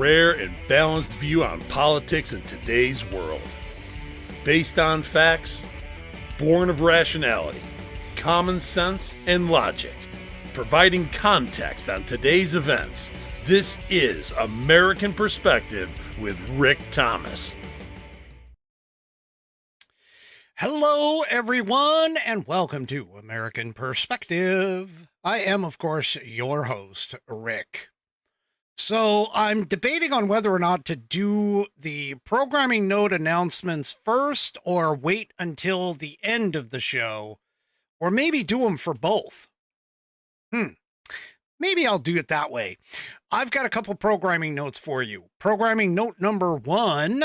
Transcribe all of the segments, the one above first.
rare and balanced view on politics in today's world. Based on facts, born of rationality, common sense, and logic, providing context on today's events. This is American Perspective with Rick Thomas. Hello, everyone, and welcome to American Perspective. I am, of course, your host, Rick. So I'm debating on whether or not to do the programming note announcements first or wait until the end of the show, or maybe do them for both. Maybe I'll do it that way. I've got a couple programming notes for you. Programming note number one.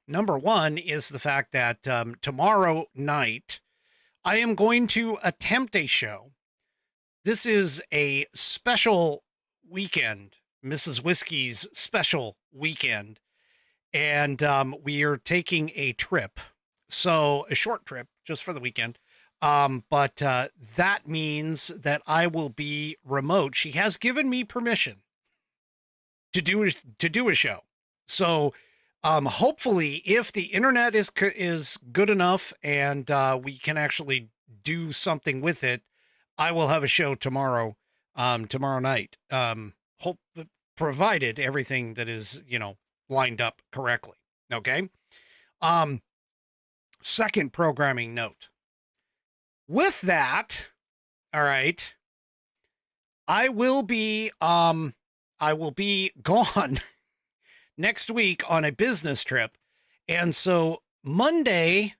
Number one is the fact that tomorrow night I am going to attempt a show. This is a special weekend, Mrs. Whiskey's special weekend, and we are taking a trip. So a short trip just for the weekend. But that means that I will be remote. She has given me permission to do a show. So hopefully, if the internet is good enough and we can actually do something with it, I will have a show tomorrow night. Provided everything that is, lined up correctly. Okay. Second programming note. With that, all right, I will be gone next week on a business trip. And so Monday,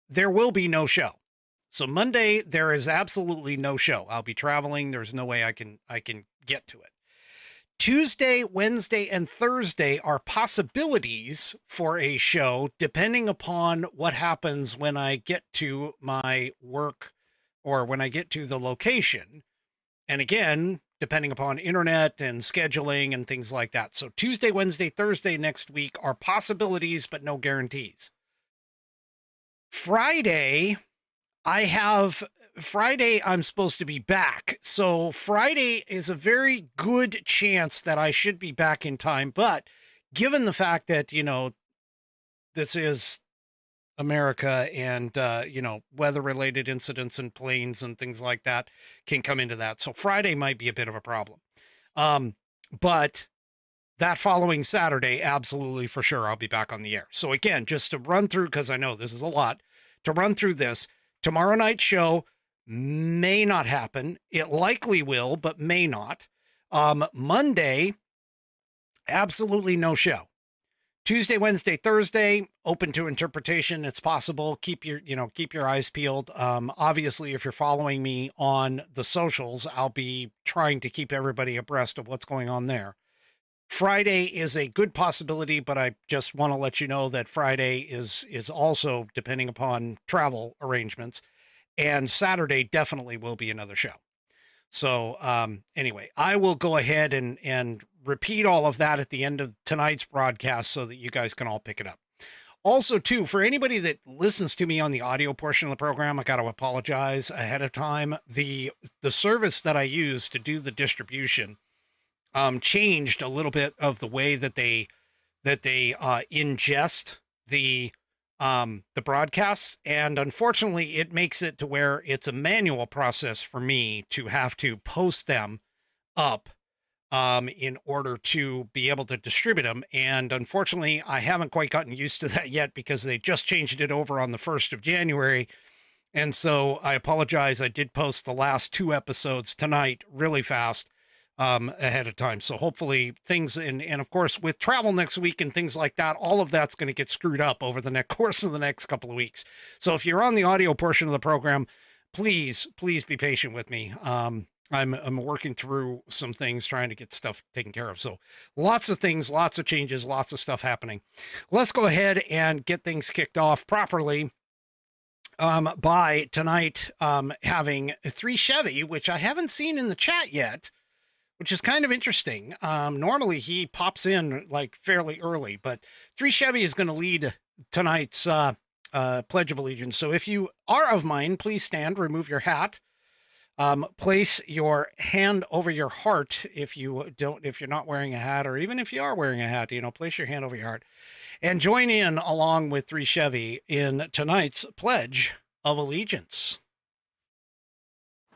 there will be no show. So Monday, there is absolutely no show. I'll be traveling. There's no way I can get to it. Tuesday, Wednesday, and Thursday are possibilities for a show, depending upon what happens when I get to my work or when I get to the location. And again, depending upon internet and scheduling and things like that. So Tuesday, Wednesday, Thursday next week are possibilities, but no guarantees. Friday, I'm supposed to be back. So Friday is a very good chance that I should be back in time. But given the fact that, this is America and, weather-related incidents and planes and things like that can come into that. So Friday might be a bit of a problem. But that following Saturday, absolutely for sure, I'll be back on the air. So again, just to run through, because I know this is a lot, to run through this, tomorrow night's show may not happen. It likely will, but may not. Monday, absolutely no show. Tuesday, Wednesday, Thursday, open to interpretation. It's possible. Keep your eyes peeled. Obviously, if you're following me on the socials, I'll be trying to keep everybody abreast of what's going on there. Friday is a good possibility, but I just want to let you know that Friday is also depending upon travel arrangements, and Saturday definitely will be another show. So anyway, I will go ahead and repeat all of that at the end of tonight's broadcast so that you guys can all pick it up. Also, too, for anybody that listens to me on the audio portion of the program, I got to apologize ahead of time. The service that I use to do the distribution changed a little bit of the way that they ingest the broadcasts, and unfortunately, it makes it to where it's a manual process for me to have to post them up in order to be able to distribute them. And unfortunately, I haven't quite gotten used to that yet because they just changed it over on the 1st of January. And so I apologize. I did post the last 2 episodes tonight really fast ahead of time. So hopefully things, and of course with travel next week and things like that, all of that's going to get screwed up over the course of the next couple of weeks. So if you're on the audio portion of the program, please be patient with me. I'm working through some things, trying to get stuff taken care of. So lots of things, lots of changes, lots of stuff happening. Let's go ahead and get things kicked off properly by tonight having 3 Chevy, which I haven't seen in the chat yet, which is kind of interesting. Normally he pops in like fairly early, but 3 Chevy is going to lead tonight's Pledge of Allegiance. So if you are of mine, please stand, remove your hat. Place your hand over your heart if you're not wearing a hat, or even if you are wearing a hat, place your hand over your heart and join in along with 3 Chevy in tonight's Pledge of Allegiance.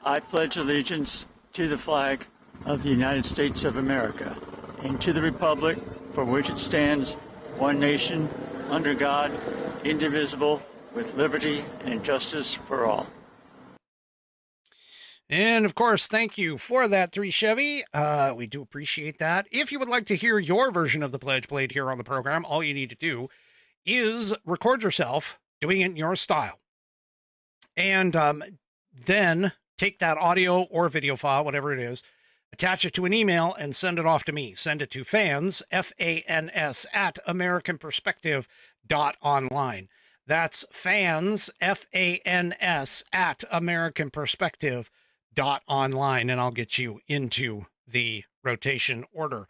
I pledge allegiance to the flag of the United States of America and to the republic for which it stands, one nation, under God, indivisible, with liberty and justice for all. And of course, thank you for that, 3 Chevy. We do appreciate that. If you would like to hear your version of the pledge played here on the program, all you need to do is record yourself doing it in your style. And then take that audio or video file, whatever it is, attach it to an email and send it off to me. Send it to fans, F-A-N-S, at AmericanPerspective.online. That's fans, F-A-N-S, at AmericanPerspective.online, and I'll get you into the rotation order.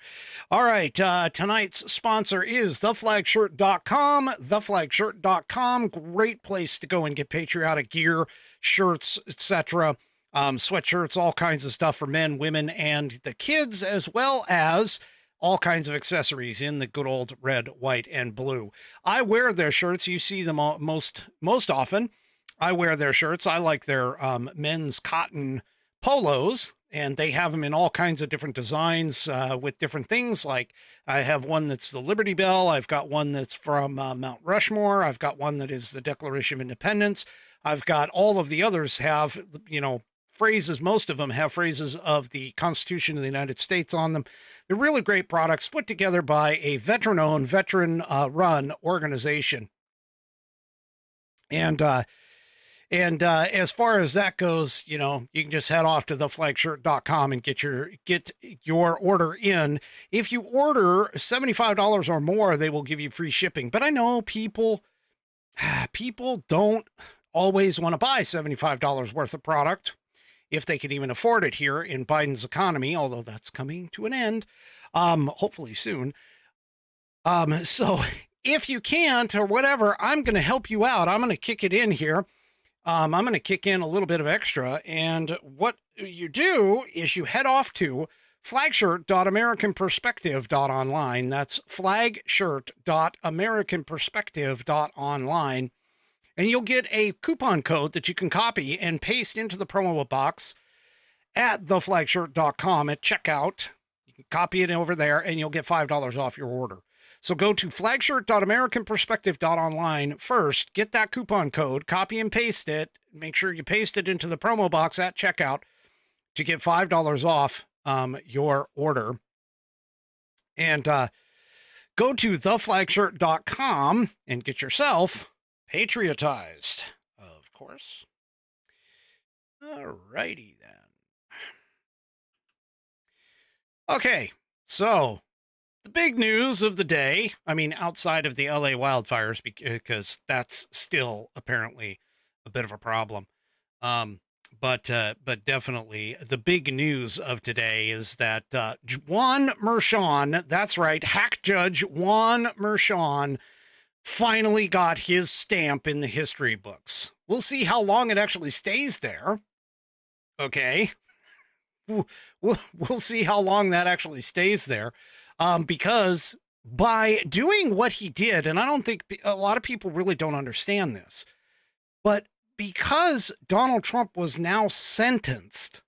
All right, tonight's sponsor is theflagshirt.com. Theflagshirt.com, great place to go and get patriotic gear, shirts, etc., sweatshirts, all kinds of stuff for men, women, and the kids, as well as all kinds of accessories in the good old red, white, and blue. I wear their shirts. You see them most often. I wear their shirts. I like their men's cotton polos, and they have them in all kinds of different designs with different things. Like I have one that's the Liberty Bell. I've got one that's from Mount Rushmore. I've got one that is the Declaration of Independence. I've got all of the others have, phrases. Most of them have phrases of the Constitution of the United States on them. They're really great products put together by a veteran-owned, veteran-run organization. And as far as that goes, you can just head off to theflagshirt.com and get your order in. If you order $75 or more, they will give you free shipping. But I know people don't always want to buy $75 worth of product, if they can even afford it here in Biden's economy, although that's coming to an end, hopefully soon. So if you can't or whatever, I'm going to help you out. I'm going to kick it in here. I'm going to kick in a little bit of extra. And what you do is you head off to flagshirt.americanperspective.online. That's flagshirt.americanperspective.online. And you'll get a coupon code that you can copy and paste into the promo box at theflagshirt.com at checkout. You can copy it over there and you'll get $5 off your order. So go to flagshirt.americanperspective.online first, get that coupon code, copy and paste it. Make sure you paste it into the promo box at checkout to get $5 off your order. And go to theflagshirt.com and get yourself patriotized, of course. All righty then. Okay, so the big news of the day, outside of the LA wildfires, because that's still apparently a bit of a problem. But definitely the big news of today is that Juan Merchan, that's right, hack judge Juan Merchan, finally got his stamp in the history books. We'll see how long it actually stays there. Okay. We'll see how long that actually stays there. Because by doing what he did, and I don't think a lot of people really don't understand this, but because Donald Trump was now sentenced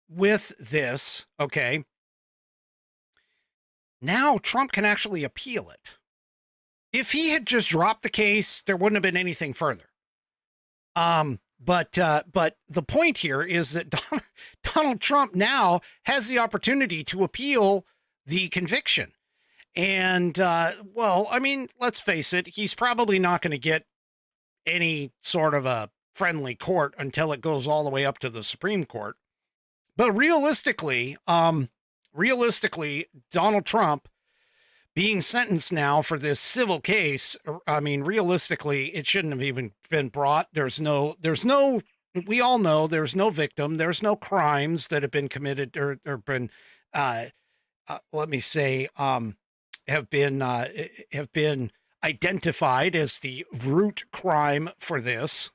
with this, okay, now Trump can actually appeal it. If he had just dropped the case, there wouldn't have been anything further. But the point here is that Donald Trump now has the opportunity to appeal the conviction. And, let's face it, he's probably not going to get any sort of a friendly court until it goes all the way up to the Supreme Court. But realistically, Donald Trump being sentenced now for this civil case, realistically, it shouldn't have even been brought. We all know there's no victim. There's no crimes that have been committed or been, have been identified as the root crime for this.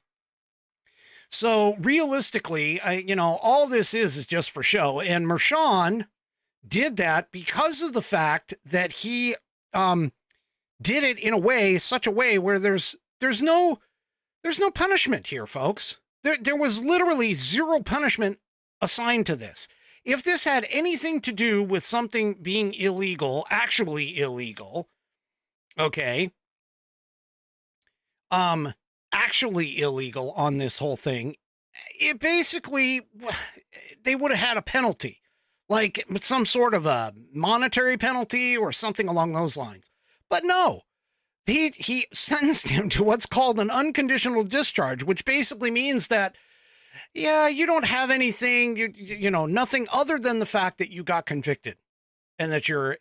So realistically, all this is just for show. And Mershon did that because of the fact that he did it in such a way where there's no punishment here, folks. There was literally zero punishment assigned to this. If this had anything to do with something being illegal, actually illegal, okay, actually illegal on this whole thing, it basically, they would have had a penalty, like some sort of a monetary penalty or something along those lines. But no, he sentenced him to what's called an unconditional discharge, which basically means that, yeah, you don't have anything, nothing other than the fact that you got convicted and that you're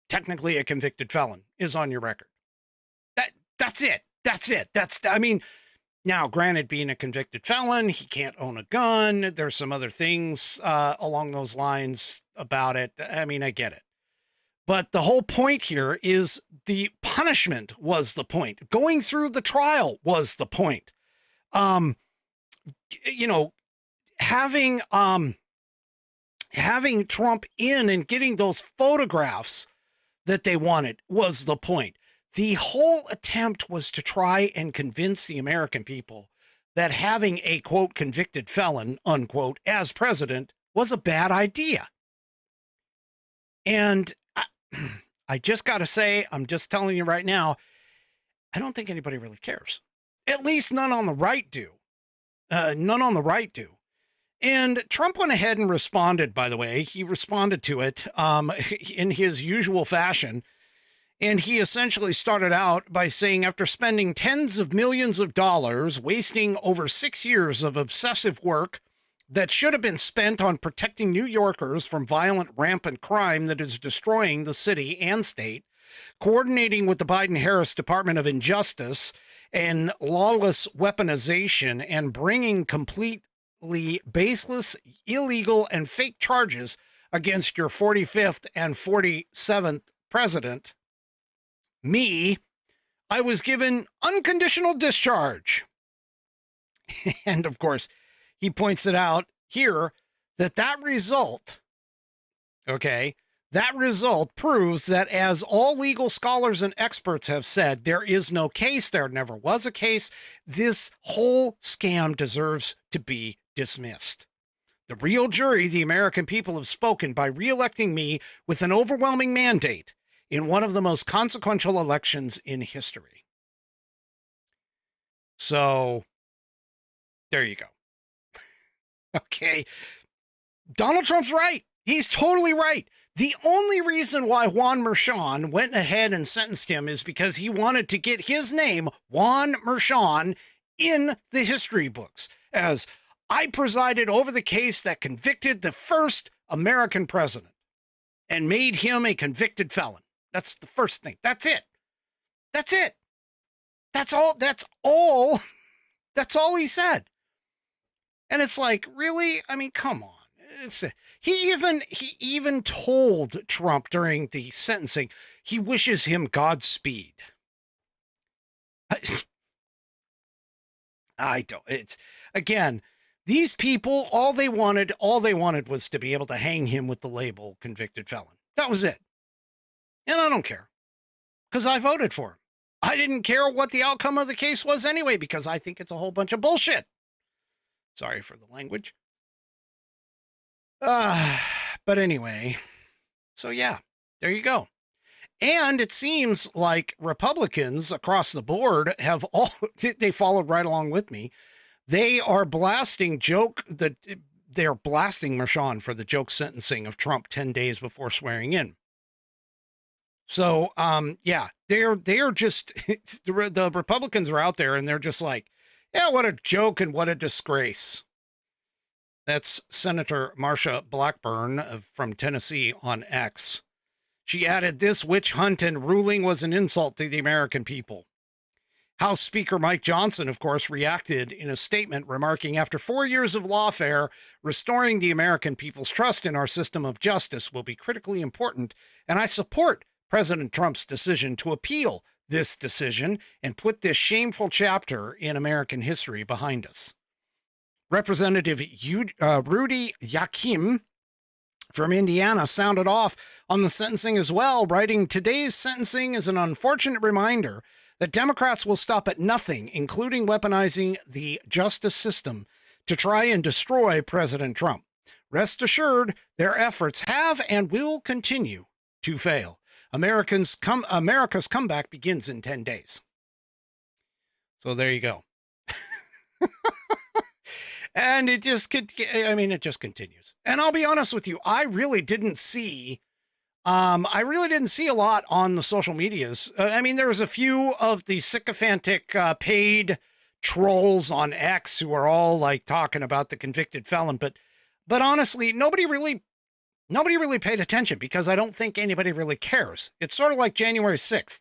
technically a convicted felon is on your record. That's it. Now, granted, being a convicted felon, he can't own a gun. There's some other things along those lines about it. I mean, I get it. But the whole point here is the punishment was the point. Going through the trial was the point. Having Trump in and getting those photographs that they wanted was the point. The whole attempt was to try and convince the American people that having a, quote, convicted felon, unquote, as president was a bad idea. And I just got to say, I'm just telling you right now, I don't think anybody really cares. At least none on the right do. And Trump went ahead and responded, by the way. He responded to it in his usual fashion. And he essentially started out by saying, after spending tens of millions of dollars, wasting over 6 years of obsessive work that should have been spent on protecting New Yorkers from violent, rampant crime that is destroying the city and state, coordinating with the Biden-Harris Department of Injustice and lawless weaponization, and bringing completely baseless, illegal, and fake charges against your 45th and 47th president, I was given unconditional discharge. And of course, he points it out here that result proves that, as all legal scholars and experts have said, there is no case, there never was a case. This whole scam deserves to be dismissed. The real jury, the American people, have spoken by re-electing me with an overwhelming mandate in one of the most consequential elections in history. So, there you go. Okay. Donald Trump's right. He's totally right. The only reason why Juan Mershon went ahead and sentenced him is because he wanted to get his name, Juan Mershon, in the history books, as I presided over the case that convicted the first American president and made him a convicted felon. That's the first thing. That's it. That's all he said. And it's like, really? I mean, come on. He even told Trump during the sentencing, he wishes him Godspeed. I don't, it's, again, these people, all they wanted was to be able to hang him with the label convicted felon. That was it. And I don't care, because I voted for him. I didn't care what the outcome of the case was anyway, because I think it's a whole bunch of bullshit. Sorry for the language. But anyway, so yeah, there you go. And it seems like Republicans across the board have they followed right along with me. They are blasting Mershon for the joke sentencing of Trump 10 days before swearing in. So, yeah, they're just, the Republicans are out there and they're just like, yeah, what a joke and what a disgrace. That's Senator Marsha Blackburn from Tennessee on X. She added, this witch hunt and ruling was an insult to the American people. House Speaker Mike Johnson, of course, reacted in a statement remarking, after 4 years of lawfare, restoring the American people's trust in our system of justice will be critically important, and I support President Trump's decision to appeal this decision and put this shameful chapter in American history behind us. Representative Rudy Yakim from Indiana sounded off on the sentencing as well, writing, "Today's sentencing is an unfortunate reminder that Democrats will stop at nothing, including weaponizing the justice system to try and destroy President Trump. Rest assured, their efforts have and will continue to fail. America's comeback begins in 10 days. So there you go. And it just continues. And I'll be honest with you, I really didn't see a lot on the social medias. There was a few of the sycophantic paid trolls on X who are all like talking about the convicted felon, but honestly, nobody really paid attention because I don't think anybody really cares. It's sort of like January 6th.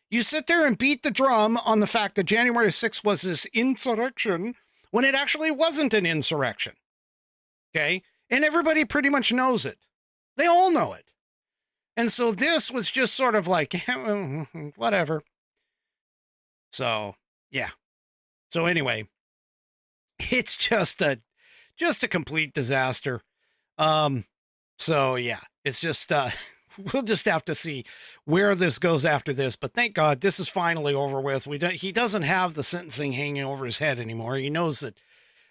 You sit there and beat the drum on the fact that January 6th was this insurrection when it actually wasn't an insurrection. Okay? And everybody pretty much knows it. They all know it. And so this was just sort of like, whatever. So, yeah. So anyway, it's just a complete disaster. So yeah, it's just, we'll just have to see where this goes after this, but thank God this is finally over with. He doesn't have the sentencing hanging over his head anymore. He knows that,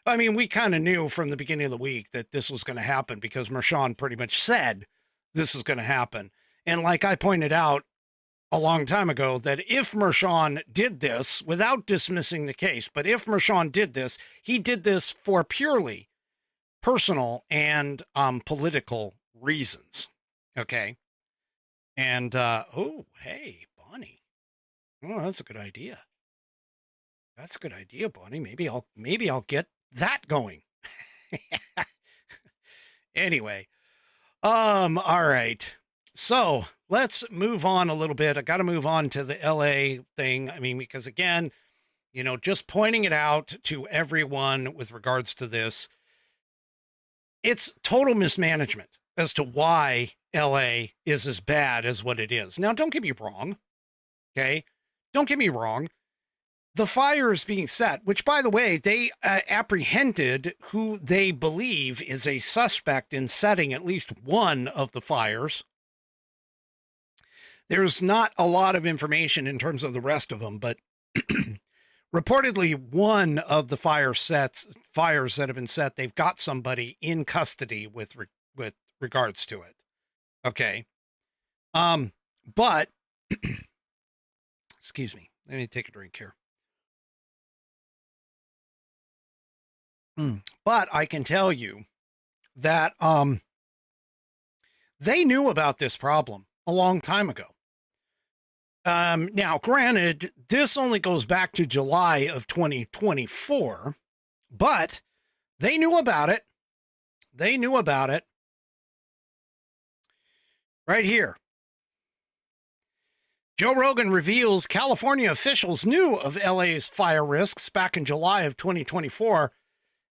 we kind of knew from the beginning of the week that this was going to happen because Mershon pretty much said this is going to happen. And like I pointed out a long time ago, that if Mershon did this without dismissing the case, but if Mershon did this, he did this for purely personal and political reasons. Okay. And, oh, hey, Bonnie. Oh, that's a good idea. That's a good idea, Bonnie. Maybe I'll get that going. Anyway. All right. So let's move on a little bit. I got to move on to the LA thing. Because again, just pointing it out to everyone with regards to this, it's total mismanagement as to why LA is as bad as what it is. Now, don't get me wrong. Okay. Don't get me wrong. The fire is being set, which, by the way, they apprehended who they believe is a suspect in setting at least one of the fires. There's not a lot of information in terms of the rest of them, but reportedly one of the fires that have been set, they've got somebody in custody with regards to it. Okay. But excuse me, let me take a drink here. But I can tell you that they knew about this problem a long time ago. Now, granted, this only goes back to July of 2024, but they knew about it. They knew about it. Right here. Joe Rogan reveals California officials knew of LA's fire risks back in July of 2024,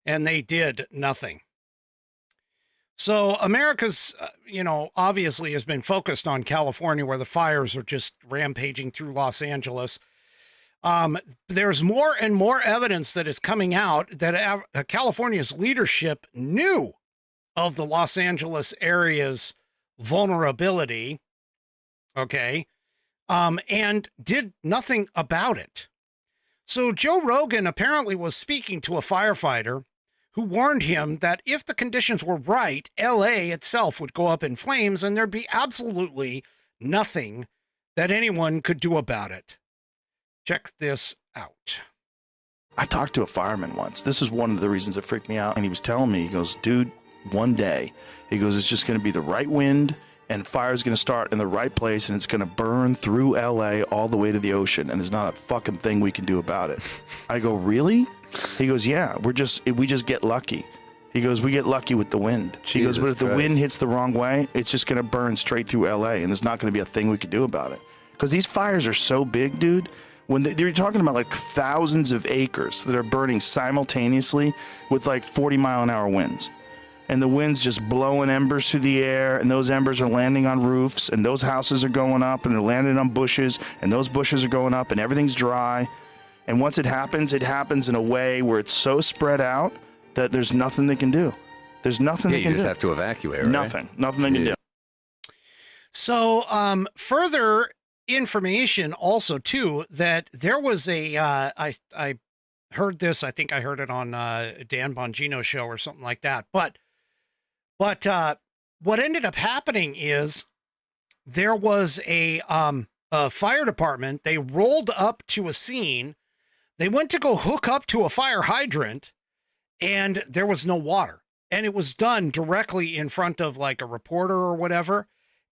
and they did nothing. So America's, obviously has been focused on California, where the fires are just rampaging through Los Angeles. There's more and more evidence that is coming out that California's leadership knew of the Los Angeles area's vulnerability, okay, and did nothing about it. So Joe Rogan apparently was speaking to a firefighter who warned him that if the conditions were right, LA itself would go up in flames and there'd be absolutely nothing that anyone could do about it. Check this out. I talked to a fireman once. This is one of the reasons that freaked me out. And he was telling me, he goes, dude, one day, he goes, it's just going to be the right wind and fire's going to start in the right place and it's going to burn through LA all the way to the ocean. And there's not a fucking thing we can do about it. I go, really? He goes, yeah, we just get lucky. He goes, we get lucky with the wind. He goes, but if the wind hits the wrong way, it's just going to burn straight through LA and there's not going to be a thing we can do about it. Because these fires are so big, dude. When they're talking about like thousands of acres that are burning simultaneously with like 40-mile-an-hour winds. And the wind's just blowing embers through the air, and those embers are landing on roofs, and those houses are going up, and they're landing on bushes, and those bushes are going up, and everything's dry. And once it happens in a way where it's so spread out that there's nothing they can do. There's nothing they can do. You just have to evacuate, right? Nothing they can do. So, further information also too, that there was a, I heard this, I think I heard it on, Dan Bongino's show or something like that. But what ended up happening is there was a fire department. They rolled up to a scene. They went to go hook up to a fire hydrant, and there was no water. And it was done directly in front of like a reporter or whatever.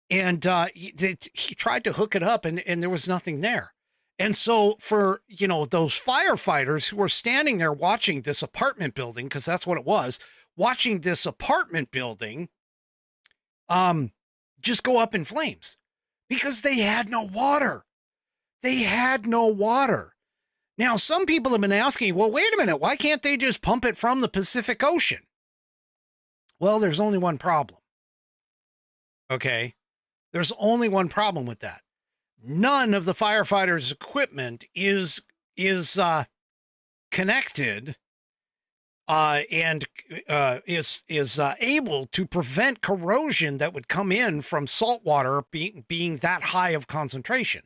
And he tried to hook it up, and there was nothing there. And so for, those firefighters who were standing there watching this apartment building, because that's what it was, watching this apartment building just go up in flames because they had no water. They had no water. Now, some people have been asking, well, wait a minute, why can't they just pump it from the Pacific Ocean? Well, there's only one problem. Okay? There's only one problem with that. None of the firefighters' equipment is connected and is able to prevent corrosion that would come in from salt water being that high of concentration.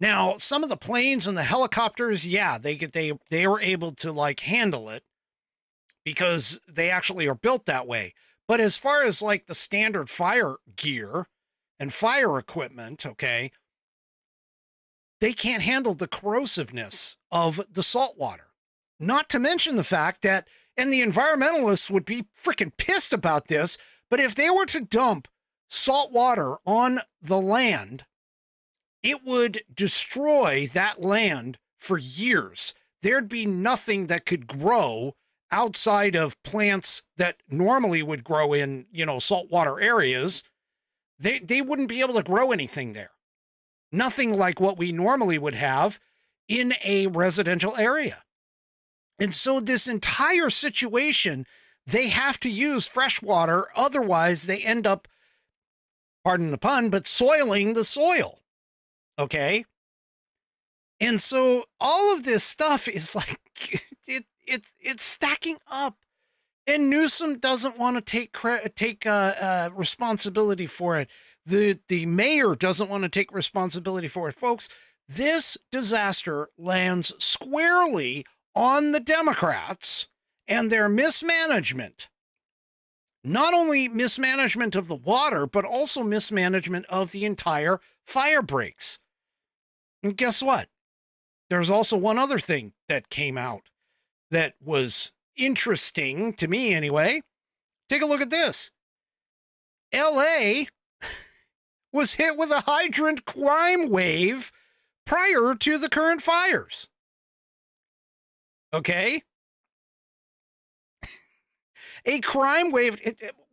Now, some of the planes and the helicopters, yeah, they were able to like handle it because they actually are built that way. But as far as like the standard fire gear and fire equipment, okay, they can't handle the corrosiveness of the salt water. Not to mention the fact that, and the environmentalists would be freaking pissed about this, but if they were to dump salt water on the land, it would destroy that land for years. There'd be nothing that could grow outside of plants that normally would grow in, saltwater areas. They wouldn't be able to grow anything there. Nothing like what we normally would have in a residential area. And so this entire situation, they have to use fresh water. Otherwise, they end up, pardon the pun, but soiling the soil. Okay? And so all of this stuff is like, it's stacking up. And Newsom doesn't want to take responsibility for it. The mayor doesn't want to take responsibility for it. Folks, this disaster lands squarely on the Democrats and their mismanagement. Not only mismanagement of the water, but also mismanagement of the entire fire breaks. And guess what? There's also one other thing that came out that was interesting to me anyway. Take a look at this. LA was hit with a hydrant crime wave prior to the current fires. Okay? A crime wave.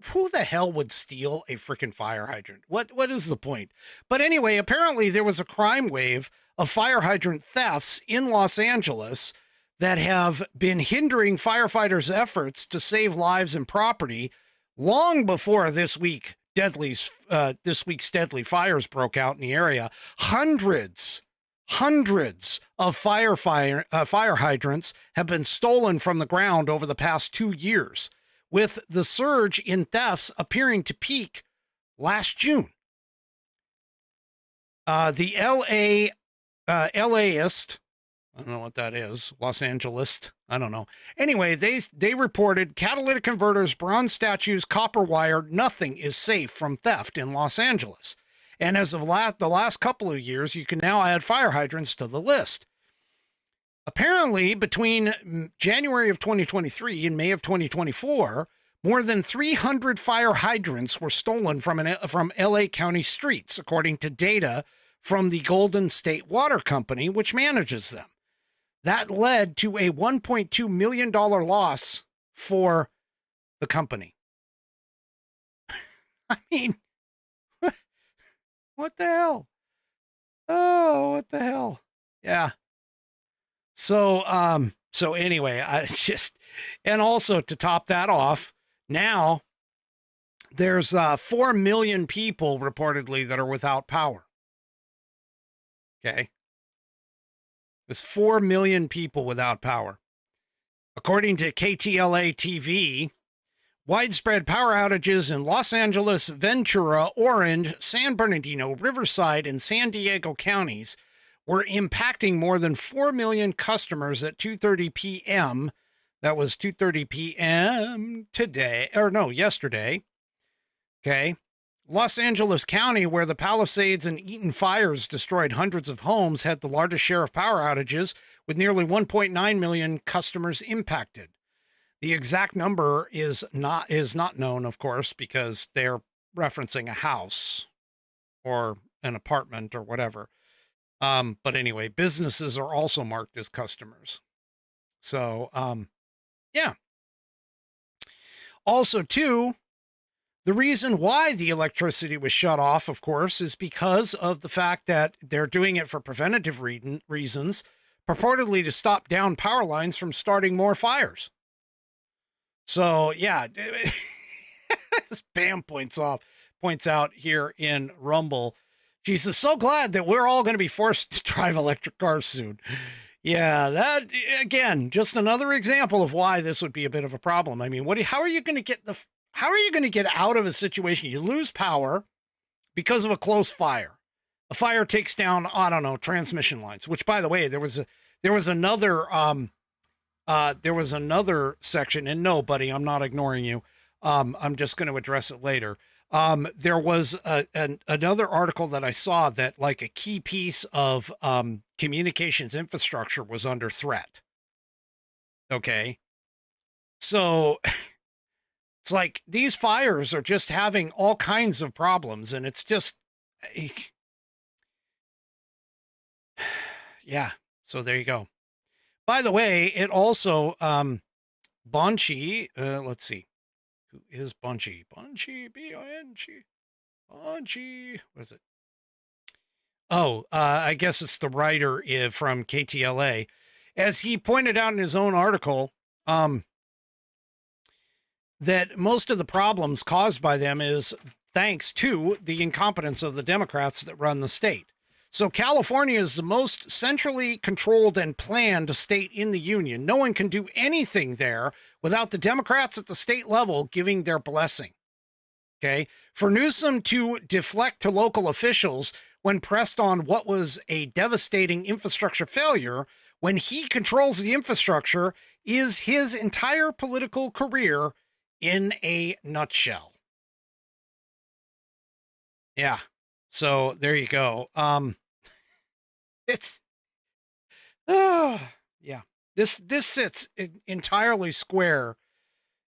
Who the hell would steal a freaking fire hydrant? What is the point? But anyway, apparently there was a crime wave of fire hydrant thefts in Los Angeles that have been hindering firefighters' efforts to save lives and property long before this week's deadly fires broke out in the area. Hundreds of fire hydrants have been stolen from the ground over the past 2 years, with the surge in thefts appearing to peak last June. The LAist, I don't know what that is, Los Angeles, I don't know. Anyway, they reported catalytic converters, bronze statues, copper wire, nothing is safe from theft in Los Angeles. And as of the last couple of years, you can now add fire hydrants to the list. Apparently, between January of 2023 and May of 2024, more than 300 fire hydrants were stolen from LA County streets, according to data from the Golden State Water Company, which manages them. That led to a $1.2 million loss for the company. I mean, what the hell? Oh, what the hell? Yeah. So anyway, and also to top that off, now there's 4 million people reportedly that are without power. Okay. There's 4 million people without power. According to KTLA TV, widespread power outages in Los Angeles, Ventura, Orange, San Bernardino, Riverside, and San Diego counties were impacting more than 4 million customers at 2:30 p.m. That was 2:30 p.m. yesterday. Okay. Los Angeles County, where the Palisades and Eaton fires destroyed hundreds of homes, had the largest share of power outages, with nearly 1.9 million customers impacted. The exact number is not known, of course, because they're referencing a house or an apartment or whatever. But anyway, businesses are also marked as customers. So, yeah. Also, too, the reason why the electricity was shut off, of course, is because of the fact that they're doing it for preventative reasons, purportedly to stop down power lines from starting more fires. So, yeah, Bam points out here in Rumble, Jesus, so glad that we're all going to be forced to drive electric cars soon. Yeah, that, again, just another example of why this would be a bit of a problem. I mean, how are you going to get out of a situation? You lose power because of a close fire. A fire takes down, I don't know, transmission lines, which, by the way, there was another section, and no, buddy, I'm not ignoring you. I'm just going to address it later. There was another article that I saw that, like, a key piece of communications infrastructure was under threat. Okay. So it's like these fires are just having all kinds of problems, and it's just, yeah. So there you go. By the way, it also, Bonchi, let's see. Who is Bonchi? Bonchi, B-O-N-G. Bonchi. What is it? Oh, I guess it's the writer from KTLA. As he pointed out in his own article, that most of the problems caused by them is thanks to the incompetence of the Democrats that run the state. So California is the most centrally controlled and planned state in the union. No one can do anything there without the Democrats at the state level giving their blessing. Okay. For Newsom to deflect to local officials when pressed on what was a devastating infrastructure failure, when he controls the infrastructure, is his entire political career in a nutshell. Yeah. So there you go. It's, yeah, this sits entirely square.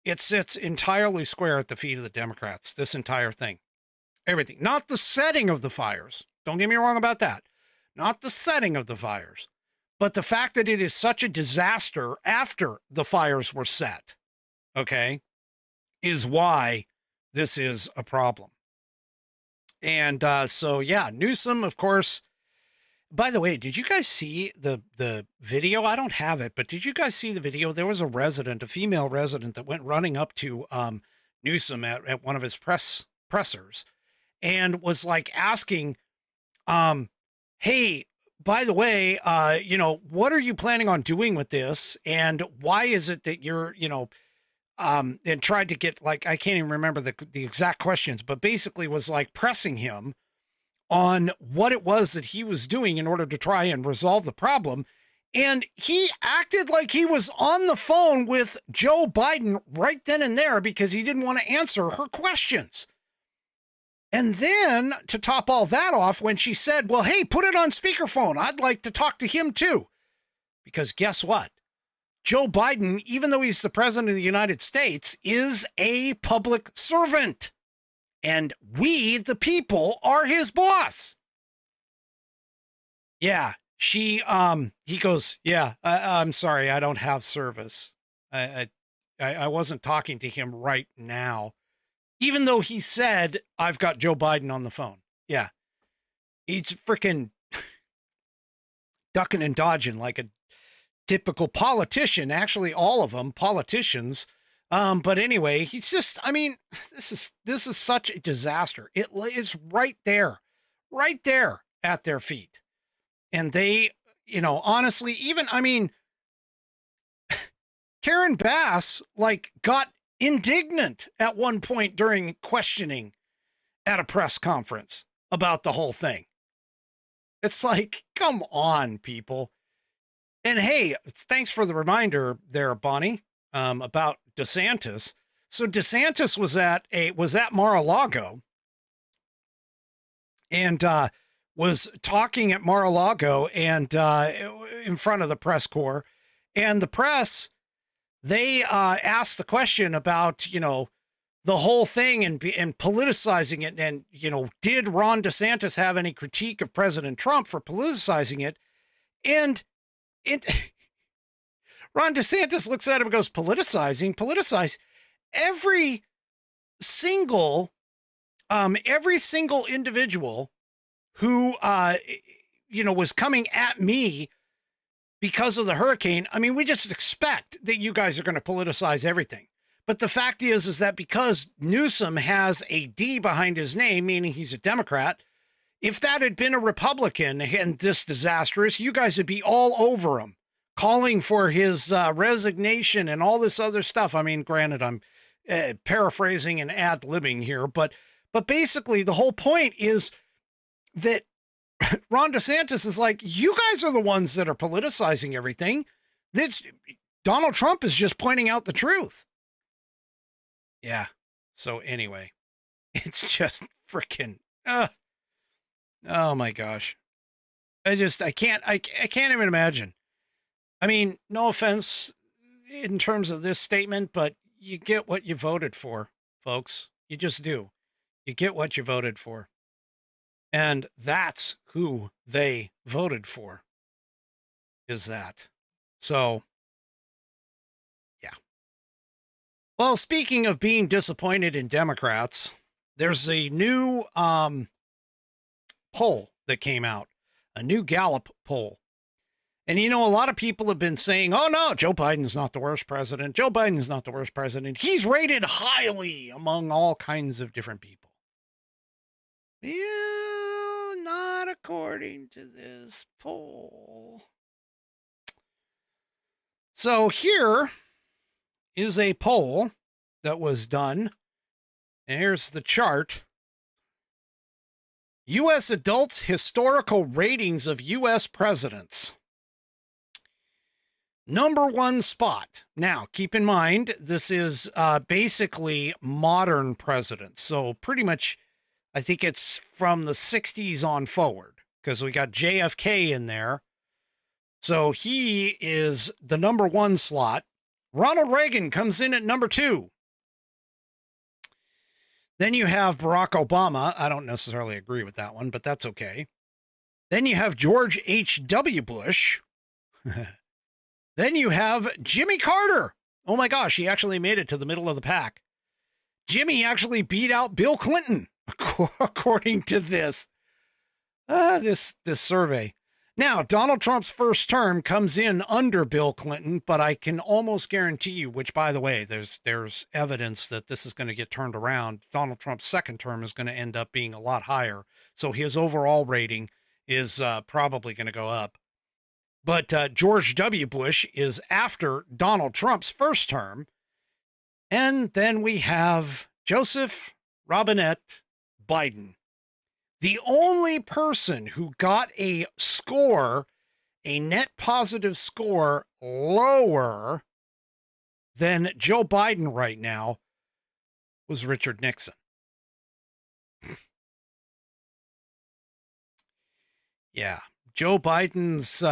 It sits entirely square at the feet of the Democrats. This entire thing, everything, not the setting of the fires. Don't get me wrong about that. Not the setting of the fires, but the fact that it is such a disaster after the fires were set. Okay. Is why this is a problem. And, so yeah, Newsom, of course. By the way, did you guys see the video? I don't have it, but did you guys see the video? There was a female resident that went running up to Newsom at one of his pressers and was like asking, hey, by the way, what are you planning on doing with this? And why is it that you're, and tried to get, like, I can't even remember the exact questions, but basically was like pressing him on what it was that he was doing in order to try and resolve the problem. And he acted like he was on the phone with Joe Biden right then and there because he didn't want to answer her questions. And then to top all that off, when she said, well, hey, put it on speakerphone, I'd like to talk to him too. Because guess what? Joe Biden, even though he's the president of the United States, is a public servant. And we, the people, are his boss. Yeah, he goes, yeah, I'm sorry, I don't have service. I wasn't talking to him right now. Even though he said, I've got Joe Biden on the phone. Yeah. He's freaking ducking and dodging like a typical politician. Actually, all of them politicians. But anyway, he's just, I mean, this is such a disaster. It's right there at their feet. And they, honestly, even, I mean, Karen Bass, like, got indignant at one point during questioning at a press conference about the whole thing. It's like, come on, people. And hey, thanks for the reminder there, Bonnie, about DeSantis. So DeSantis was at Mar-a-Lago and was talking at Mar-a-Lago and in front of the press corps, and the press, they asked the question about, the whole thing and politicizing it. And, did Ron DeSantis have any critique of President Trump for politicizing it? And Ron DeSantis looks at him and goes, politicize. Every single individual who, was coming at me because of the hurricane. I mean, we just expect that you guys are going to politicize everything. But the fact is that because Newsom has a D behind his name, meaning he's a Democrat, if that had been a Republican and this disastrous, you guys would be all over him, calling for his resignation and all this other stuff. I mean, granted, I'm paraphrasing and ad-libbing here, but basically the whole point is that Ron DeSantis is like, you guys are the ones that are politicizing everything. Donald Trump is just pointing out the truth. Yeah. So anyway, it's just freaking, oh my gosh. I can't even imagine. I mean, no offense in terms of this statement, but you get what you voted for, folks. You just do. You get what you voted for. And that's who they voted for, is that. So, yeah. Well, speaking of being disappointed in Democrats, there's a new poll that came out, a new Gallup poll. And, a lot of people have been saying, oh, no, Joe Biden's not the worst president. Joe Biden's not the worst president. He's rated highly among all kinds of different people. Well, not according to this poll. So here is a poll that was done. And here's the chart. U.S. adults' historical ratings of U.S. presidents. Number one spot. Now, keep in mind, this is basically modern presidents. So pretty much, I think it's from the 60s on forward, because we got JFK in there. So he is the number one slot. Ronald Reagan comes in at number two. Then you have Barack Obama. I don't necessarily agree with that one, but that's okay. Then you have George H.W. Bush. Then you have Jimmy Carter. Oh my gosh, he actually made it to the middle of the pack. Jimmy actually beat out Bill Clinton, according to this survey. Now, Donald Trump's first term comes in under Bill Clinton, but I can almost guarantee you, which, by the way, there's evidence that this is going to get turned around. Donald Trump's second term is going to end up being a lot higher. So his overall rating is probably going to go up. But George W. Bush is after Donald Trump's first term. And then we have Joseph Robinette Biden. The only person who got a score, a net positive score, lower than Joe Biden right now was Richard Nixon. Yeah, Joe Biden's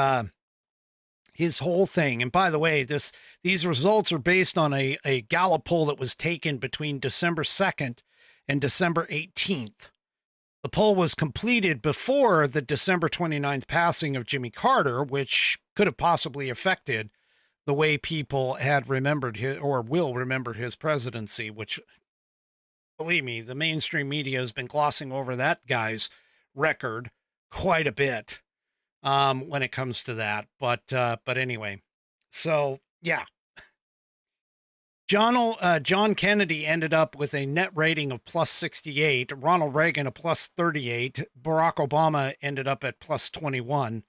his whole thing. And by the way, these results are based on a Gallup poll that was taken between December 2nd and December 18th. The poll was completed before the December 29th passing of Jimmy Carter, which could have possibly affected the way people had remembered his, or will remember his presidency, which, believe me, the mainstream media has been glossing over that guy's record quite a bit when it comes to that. But anyway, so yeah. John Kennedy ended up with a net rating of plus 68, Ronald Reagan a plus 38, Barack Obama ended up at plus 21,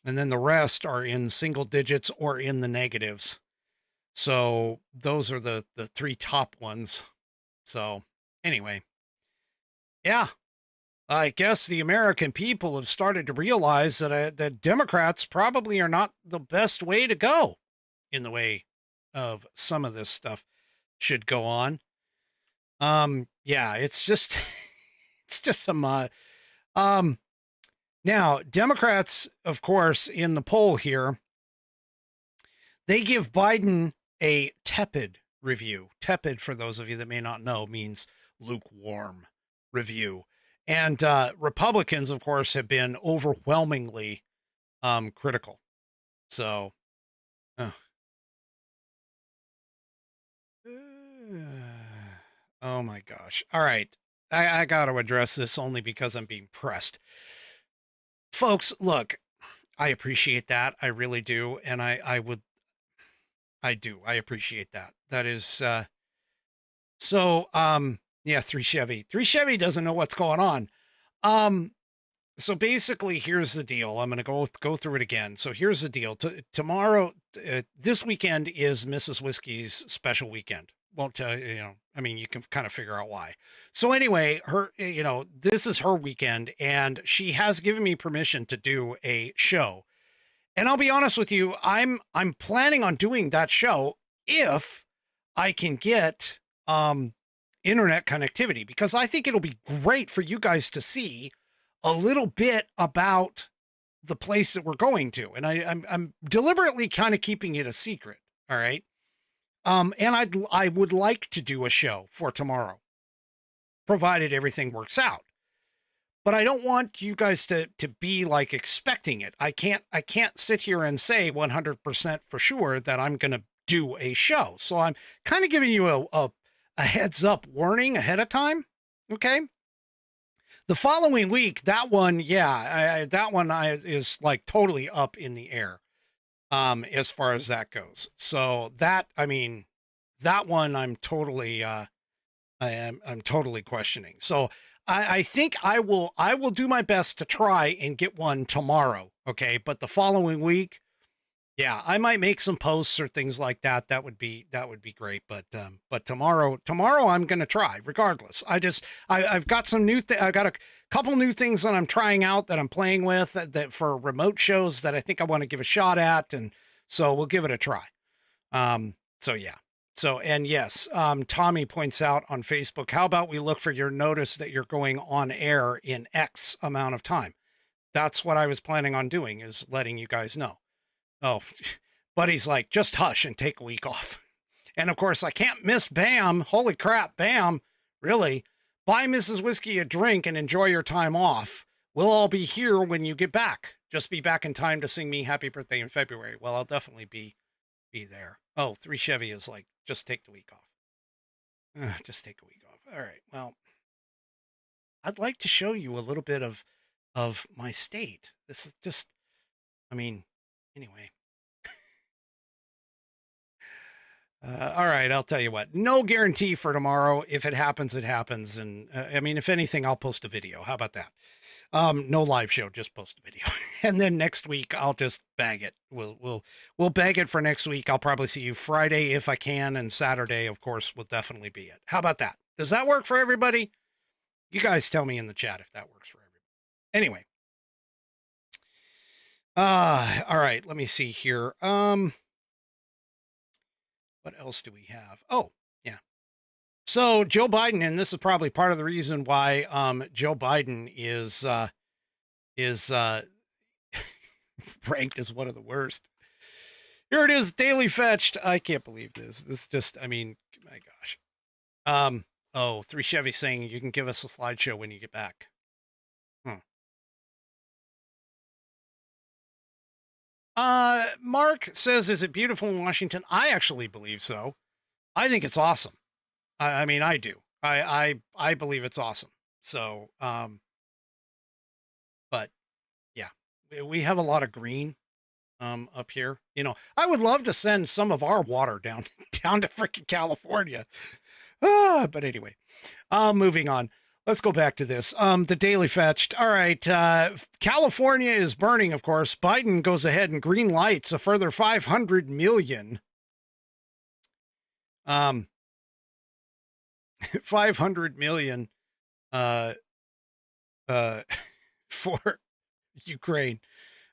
and then the rest are in single digits or in the negatives. So those are the three top ones. So anyway, yeah, I guess the American people have started to realize that Democrats probably are not the best way to go in the way of some of this stuff should go on. Yeah, it's just it's just some now Democrats, of course, in the poll here, they give Biden a tepid review. Tepid, for those of you that may not know, means lukewarm review. And Republicans, of course, have been overwhelmingly critical. So, oh my gosh. All right. I got to address this only because I'm being pressed. Folks, look, I appreciate that. I really do. And I appreciate that. That is, yeah, 3 Chevy. 3 Chevy doesn't know what's going on. So basically, here's the deal. I'm going to go through it again. So here's the deal. Tomorrow, this weekend is Mrs. Whiskey's special weekend. Won't tell you, I mean, you can kind of figure out why. So anyway, this is her weekend, and she has given me permission to do a show. And I'll be honest with you, I'm planning on doing that show if I can get internet connectivity, because I think it'll be great for you guys to see a little bit about the place that we're going to. And I'm deliberately kind of keeping it a secret. All right. And I would like to do a show for tomorrow, provided everything works out. But I don't want you guys to be like expecting it. I can't sit here and say 100% for sure that I'm going to do a show. So I'm kind of giving you a heads up warning ahead of time. Okay. The following week, that one, yeah, that one is like totally up in the air. As far as that goes. So that one I'm totally, I'm totally questioning. So I think I will do my best to try and get one tomorrow. Okay. But the following week, yeah, I might make some posts or things like that. That would be great. But tomorrow I'm going to try regardless. I've got some I got a couple new things that I'm trying out, that I'm playing with, that for remote shows that I think I want to give a shot at. And so we'll give it a try. So yeah. So, and yes, Tommy points out on Facebook, how about we look for your notice that you're going on air in X amount of time? That's what I was planning on doing, is letting you guys know. Oh, Buddy's like, just hush and take a week off. And of course, I can't miss Bam. Holy crap, Bam. Really? Buy Mrs. Whiskey a drink and enjoy your time off. We'll all be here when you get back. Just be back in time to sing me happy birthday in February. Well, I'll definitely be there. Oh, 3 Chevy is like, just take the week off. Just take a week off. All right. Well, I'd like to show you a little bit of my state. This is just, anyway. All right, I'll tell you what. No guarantee for tomorrow. If it happens, it happens. And if anything, I'll post a video. How about that? No live show, just post a video. And then next week I'll just bag it. We'll bag it for next week. I'll probably see you Friday if I can, and Saturday, of course, will definitely be it. How about that? Does that work for everybody? You guys tell me in the chat if that works for everybody. Anyway. All right, let me see here. What else do we have? Oh, yeah. So Joe Biden, and this is probably part of the reason why Joe Biden is ranked as one of the worst. Here it is, Daily Fetched. I can't believe this. This just, my gosh. Oh, 3 Chevy saying you can give us a slideshow when you get back. Mark says, is it beautiful in Washington? I actually believe so. I think it's awesome. I do. I believe it's awesome. So, but yeah, we have a lot of green, up here. I would love to send some of our water down to freaking California. But anyway, moving on. Let's go back to this. The Daily Fetched. All right. California is burning, of course. Biden goes ahead and green lights a further 500 million $500 million for Ukraine.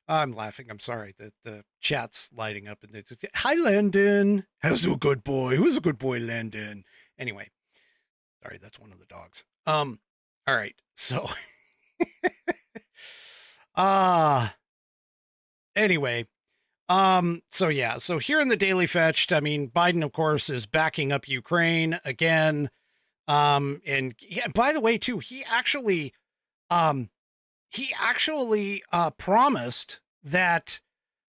I'm laughing. I'm sorry. The chat's lighting up. And hi, Landon. How's a good boy? Who's a good boy, Landon? Anyway, sorry, that's one of the dogs. All right. So, anyway, so yeah, so here in the Daily Fetched, I mean, Biden, of course, is backing up Ukraine again. And yeah, by the way, too, he actually promised that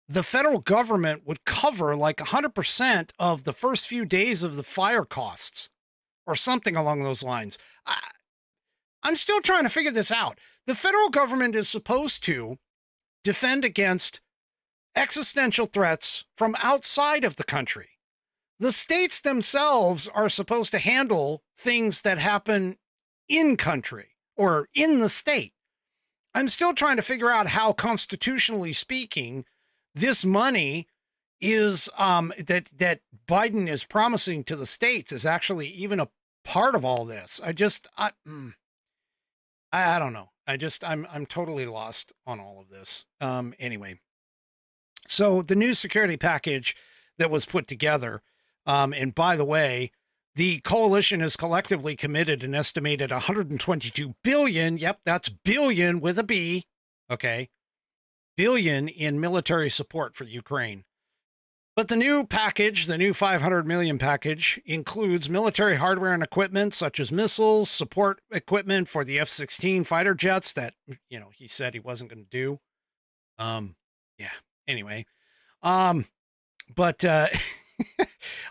the federal government would cover like 100% of the first few days of the fire costs or something along those lines. I'm still trying to figure this out. The federal government is supposed to defend against existential threats from outside of the country. The states themselves are supposed to handle things that happen in country or in the state. I'm still trying to figure out how, constitutionally speaking, this money is that Biden is promising to the states is actually even a part of all this. I don't know. I'm totally lost on all of this. Anyway, so the new security package that was put together, and by the way, the coalition has collectively committed an estimated $122 billion. Yep, that's billion with a B. Okay. Billion in military support for Ukraine. But the new package, the new $500 million package, includes military hardware and equipment such as missiles, support equipment for the F-16 fighter jets that, you know, he said he wasn't going to do. Yeah. Anyway, but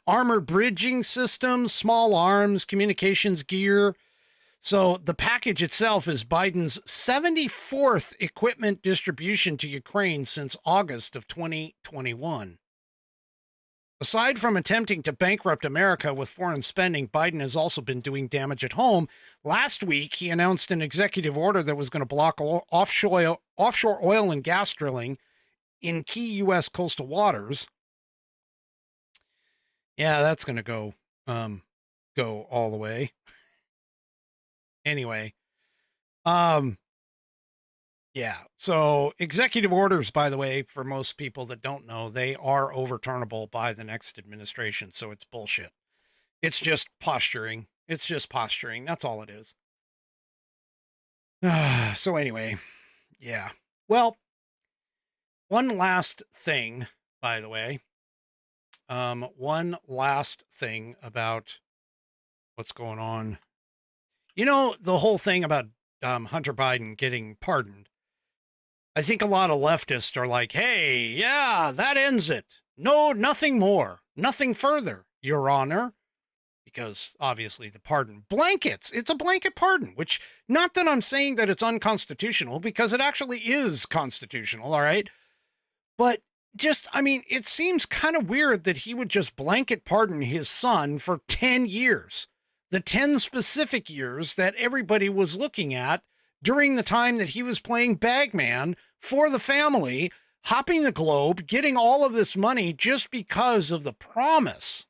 armor bridging systems, small arms, communications gear. So the package itself is Biden's 74th equipment distribution to Ukraine since August of 2021. Aside from attempting to bankrupt America with foreign spending, Biden has also been doing damage at home. Last week, he announced an executive order that was going to block offshore oil and gas drilling in key U.S. coastal waters. Yeah, that's going to go all the way. Anyway, yeah. So executive orders, by the way, for most people that don't know, they are overturnable by the next administration. So it's bullshit. It's just posturing. It's just posturing. That's all it is. So anyway, yeah. Well, one last thing, by the way. One last thing about what's going on. You know, the whole thing about Hunter Biden getting pardoned. I think a lot of leftists are like, hey, yeah, that ends it. No, nothing more, nothing further, Your Honor. Because obviously the pardon blankets, it's a blanket pardon, which not that I'm saying that it's unconstitutional, because it actually is constitutional, all right? But just, I mean, it seems kind of weird that he would just blanket pardon his son for 10 years. The 10 specific years that everybody was looking at during the time that he was playing bagman for the family, hopping the globe, getting all of this money just because of the promise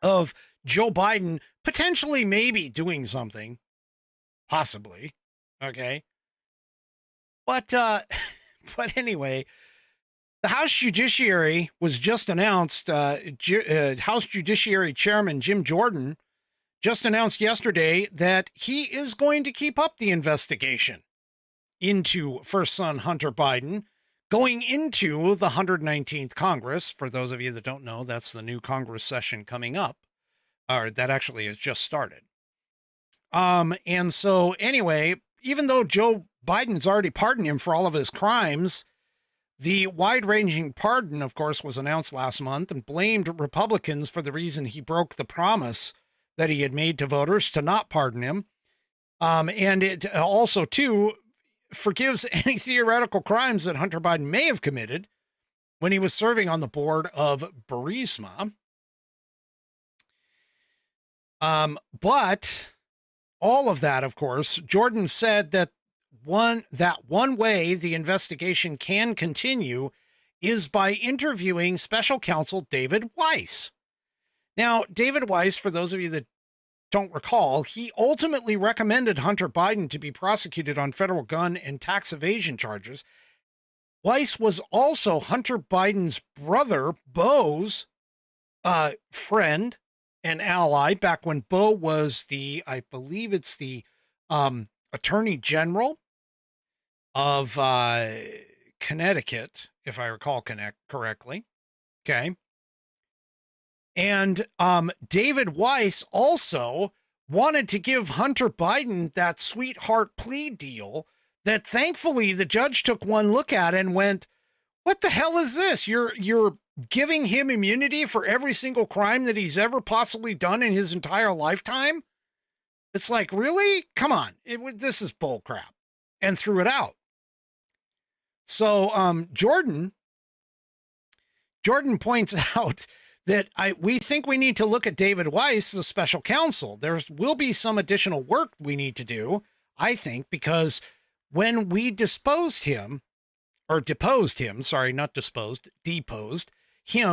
of Joe Biden potentially maybe doing something, possibly. Okay. But anyway, the House Judiciary was just announced, House Judiciary Chairman Jim Jordan just announced yesterday that he is going to keep up the investigation into first son Hunter Biden going into the 119th Congress. For those of you that don't know, that's the new Congress session coming up, or that actually has just started. And so anyway, even though Joe Biden's already pardoned him for all of his crimes, the wide-ranging pardon, of course, was announced last month and blamed Republicans for the reason he broke the promise that he had made to voters to not pardon him. And it also, too, forgives any theoretical crimes that Hunter Biden may have committed when he was serving on the board of Burisma. But all of that, of course, Jordan said that one way the investigation can continue is by interviewing special counsel David Weiss. Now, David Weiss, for those of you that don't recall, he ultimately recommended Hunter Biden to be prosecuted on federal gun and tax evasion charges. Weiss was also Hunter Biden's brother, Beau's friend and ally back when Beau was I believe it's the Attorney General of Connecticut, if I recall correctly. Okay. And David Weiss also wanted to give Hunter Biden that sweetheart plea deal that thankfully the judge took one look at and went, what the hell is this? You're giving him immunity for every single crime that he's ever possibly done in his entire lifetime? It's like, really? Come on. This is bull crap. And threw it out. So Jordan points out that we think we need to look at David Weiss, the special counsel. There will be some additional work we need to do, I think, because when we deposed him,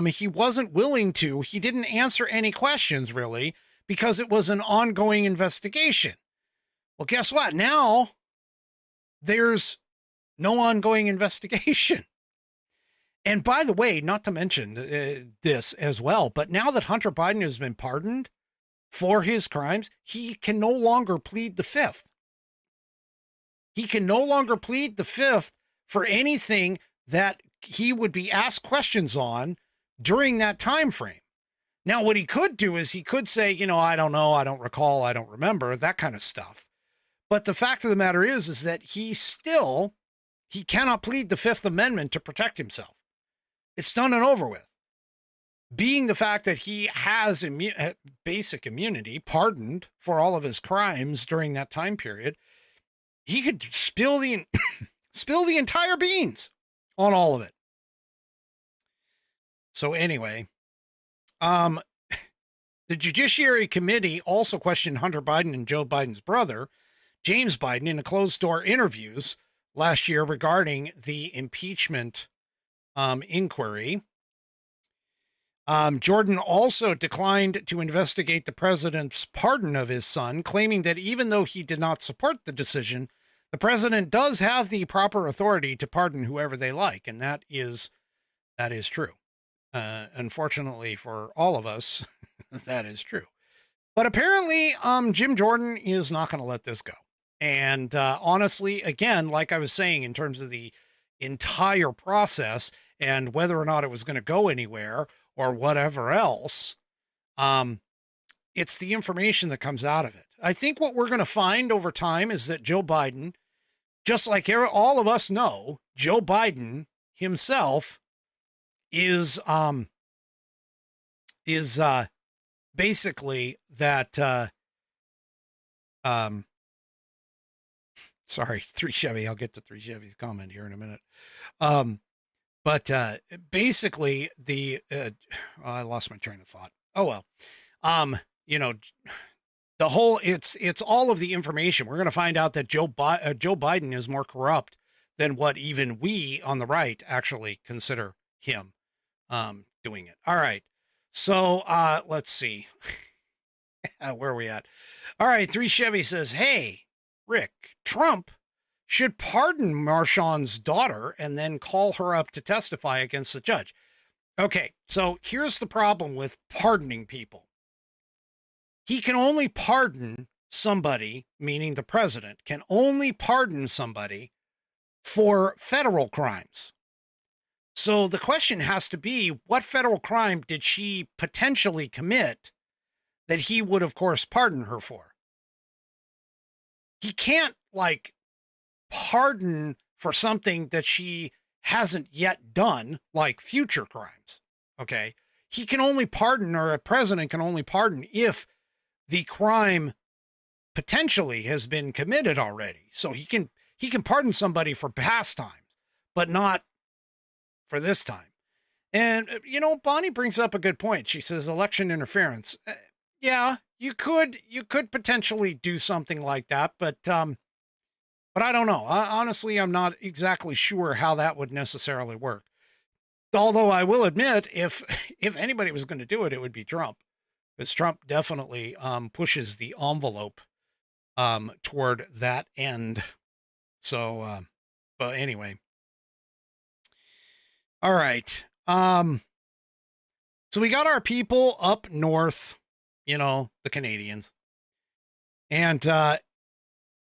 he wasn't willing to. He didn't answer any questions, really, because it was an ongoing investigation. Well, guess what? Now there's no ongoing investigation. And by the way, not to mention this as well, but now that Hunter Biden has been pardoned for his crimes, he can no longer plead the fifth. He can no longer plead the fifth for anything that he would be asked questions on during that time frame. Now, what he could do is he could say, I don't know, I don't recall, I don't remember, that kind of stuff. But the fact of the matter is that he cannot plead the Fifth Amendment to protect himself. It's done and over with. Being the fact that he has basic immunity, pardoned for all of his crimes during that time period, he could spill the entire beans on all of it. So anyway, the Judiciary Committee also questioned Hunter Biden and Joe Biden's brother, James Biden, in closed-door interviews last year regarding the impeachment inquiry. Jordan also declined to investigate the president's pardon of his son, claiming that even though he did not support the decision, the president does have the proper authority to pardon whoever they like, and that is true. Unfortunately for all of us, that is true. But apparently, Jim Jordan is not going to let this go. And honestly, again, like I was saying, in terms of the entire process and whether or not it was going to go anywhere or whatever else, it's the information that comes out of it. I think what we're going to find over time is that Joe Biden, just like all of us know, Joe Biden himself is basically that, sorry, 3 Chevy. I'll get to 3 Chevy's comment here in a minute. But basically I lost my train of thought. Oh, well, the whole, it's all of the information. We're going to find out that Joe Biden is more corrupt than what even we on the right actually consider him doing it. All right. So let's see. Where are we at? All right. 3 Chevy says, hey, Rick, Trump should pardon Marshawn's daughter and then call her up to testify against the judge. Okay, so here's the problem with pardoning people. He can only pardon somebody, meaning the president, can only pardon somebody for federal crimes. So the question has to be, what federal crime did she potentially commit that he would, of course, pardon her for? He can't, pardon for something that she hasn't yet done, like future crimes, okay? He can only pardon, or a president can only pardon, if the crime potentially has been committed already. So he can pardon somebody for past times, but not for this time. And, Bonnie brings up a good point. She says election interference. Yeah, you could potentially do something like that, but I don't know. Honestly, I'm not exactly sure how that would necessarily work. Although I will admit, if anybody was going to do it, it would be Trump, because Trump definitely pushes the envelope toward that end. So, but anyway. All right. So we got our people up north, the Canadians. And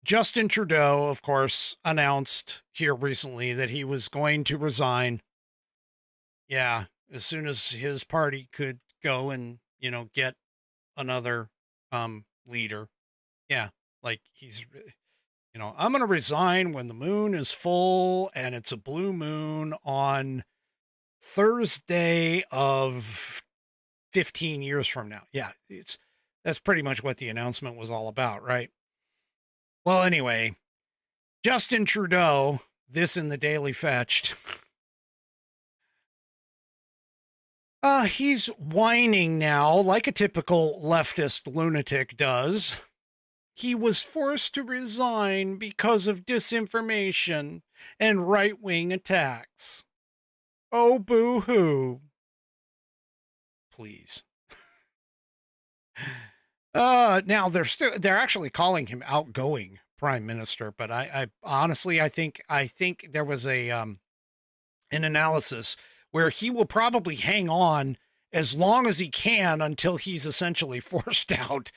Justin Trudeau, of course, announced here recently that he was going to resign. Yeah, as soon as his party could go and, get another leader. Yeah, like he's, I'm going to resign when the moon is full and it's a blue moon on Thursday of 15 years from now. Yeah, that's pretty much what the announcement was all about, right? Well, anyway, Justin Trudeau, this in the Daily Fetched. He's whining now like a typical leftist lunatic does. He was forced to resign because of disinformation and right-wing attacks. Oh, boo-hoo. Please. Now they're actually calling him outgoing prime minister, but I honestly, I think there was an analysis where he will probably hang on as long as he can until he's essentially forced out.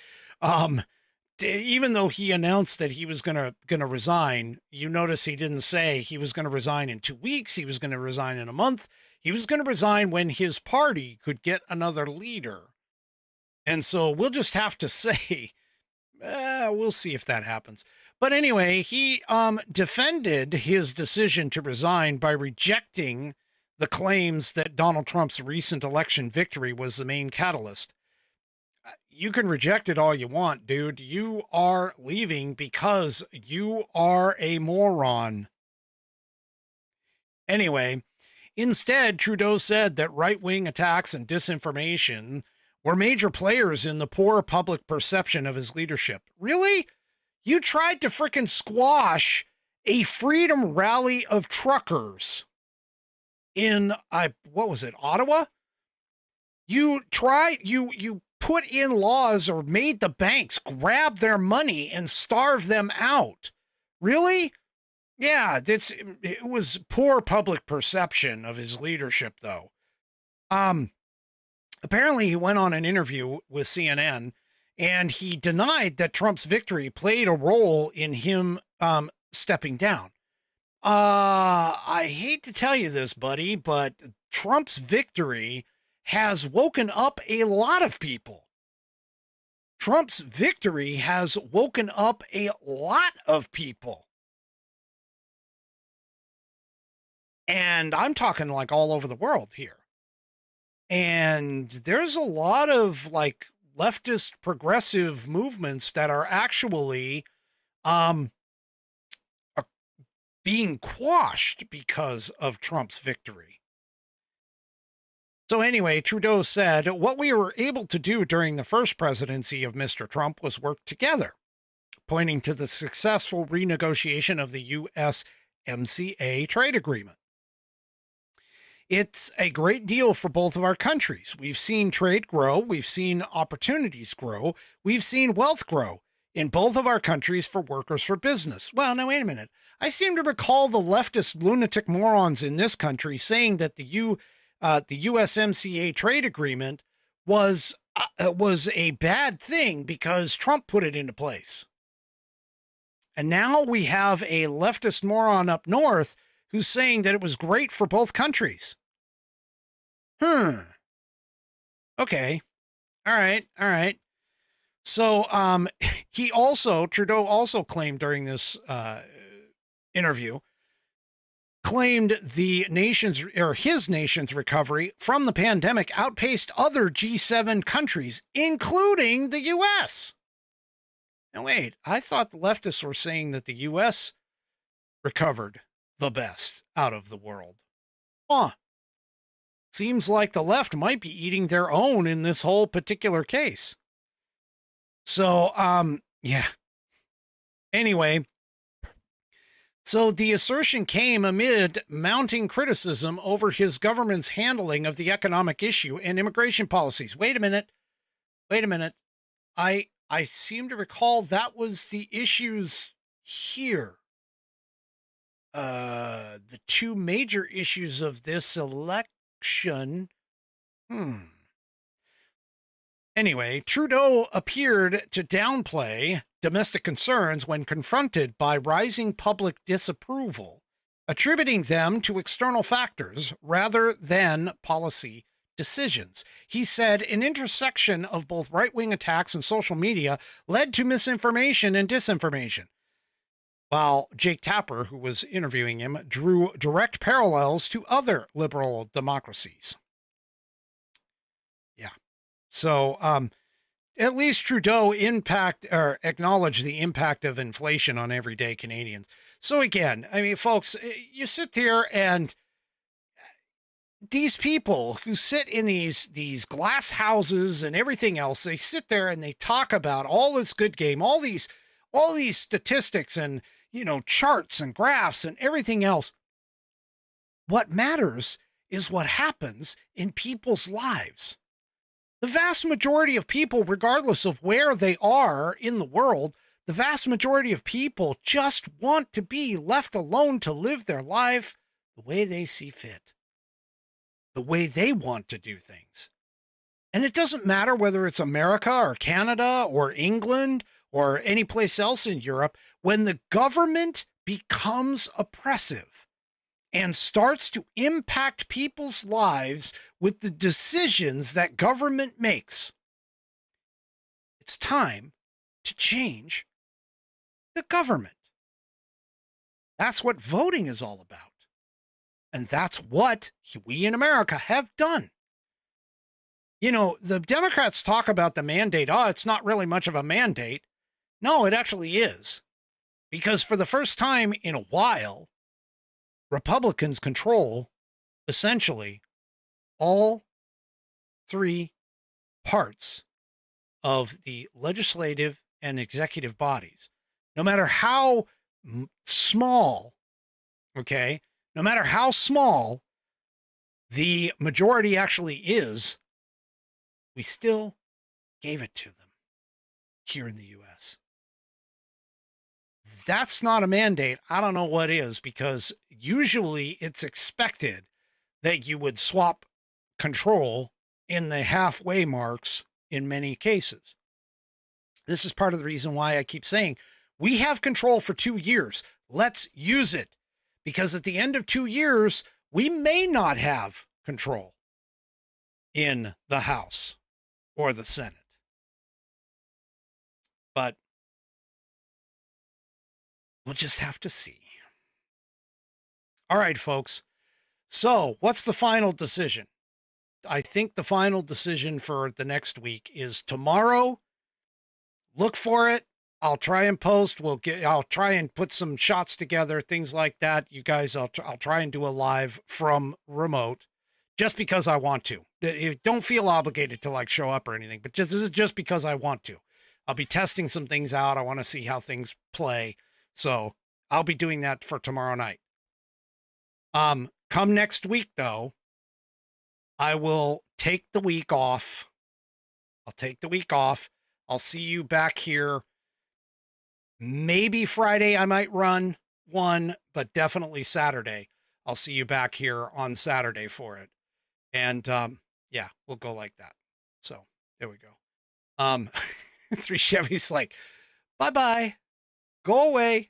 Even though he announced that he was gonna resign, you notice he didn't say he was gonna resign in 2 weeks. He was gonna resign in a month. He was gonna resign when his party could get another leader. And so we'll just have to say, we'll see if that happens. But anyway, he defended his decision to resign by rejecting the claims that Donald Trump's recent election victory was the main catalyst. You can reject it all you want, dude. You are leaving because you are a moron. Anyway, instead, Trudeau said that right-wing attacks and disinformation were major players in the poor public perception of his leadership. Really? You tried to frickin' squash a freedom rally of truckers in, what was it, Ottawa? You put in laws or made the banks grab their money and starve them out. Really? Yeah, it was poor public perception of his leadership, though. Apparently, he went on an interview with CNN, and he denied that Trump's victory played a role in him stepping down. I hate to tell you this, buddy, but Trump's victory has woken up a lot of people. Trump's victory has woken up a lot of people. And I'm talking like all over the world here. And there's a lot of like leftist progressive movements that are actually being quashed because of Trump's victory. So anyway, Trudeau said, what we were able to do during the first presidency of Mr. Trump was work together, pointing to the successful renegotiation of the USMCA trade agreement. It's a great deal for both of our countries. We've seen trade grow. We've seen opportunities grow. We've seen wealth grow in both of our countries for workers for business. Well, now, wait a minute. I seem to recall the leftist lunatic morons in this country saying that the USMCA trade agreement was a bad thing because Trump put it into place. And now we have a leftist moron up north who's saying that it was great for both countries. Okay. All right. So, Trudeau also claimed during this interview, claimed his nation's recovery from the pandemic outpaced other G7 countries, including the U.S. Now, wait, I thought the leftists were saying that the U.S. recovered the best out of the world. Seems like the left might be eating their own in this whole particular case. So, yeah. Anyway, So the assertion came amid mounting criticism over his government's handling of the economic issue and immigration policies. Wait a minute. I seem to recall that was the issues here. The two major issues of this election. Anyway, Trudeau appeared to downplay domestic concerns when confronted by rising public disapproval, attributing them to external factors rather than policy decisions. He said an intersection of both right-wing attacks and social media led to misinformation and disinformation. While Jake Tapper, who was interviewing him, drew direct parallels to other liberal democracies. Yeah. So, at least Trudeau acknowledged the impact of inflation on everyday Canadians. So again, I mean, folks, you sit here and these people who sit in these glass houses and everything else, they sit there and they talk about all this good game, all these statistics and, charts and graphs and everything else. What matters is what happens in people's lives. The vast majority of people, regardless of where they are in the world, the vast majority of people just want to be left alone to live their life the way they see fit, the way they want to do things. And it doesn't matter whether it's America or Canada or England or any place else in Europe, when the government becomes oppressive and starts to impact people's lives with the decisions that government makes, it's time to change the government. That's what voting is all about. And that's what we in America have done. The Democrats talk about the mandate. Oh, it's not really much of a mandate. No, it actually is. Because for the first time in a while, Republicans control essentially all three parts of the legislative and executive bodies. No matter how small, no matter how small the majority actually is, we still gave it to them here in the U.S. That's not a mandate. I don't know what is, because usually it's expected that you would swap control in the halfway marks in many cases. This is part of the reason why I keep saying we have control for 2 years. Let's use it, because at the end of 2 years, we may not have control in the House or the Senate. But we'll just have to see. All right, folks. So what's the final decision? I think the final decision for the next week is tomorrow. Look for it. I'll try and post. I'll try and put some shots together, things like that. You guys, I'll try and do a live from remote, just because I want to. Don't feel obligated to show up or anything, but this is just because I want to. I'll be testing some things out. I want to see how things play. So I'll be doing that for tomorrow night. Come next week, though, I will take the week off. I'll see you back here. Maybe Friday I might run one, but definitely Saturday. I'll see you back here on Saturday for it. And yeah, we'll go like that. So there we go. 3 Chevy's like, bye-bye. Go away.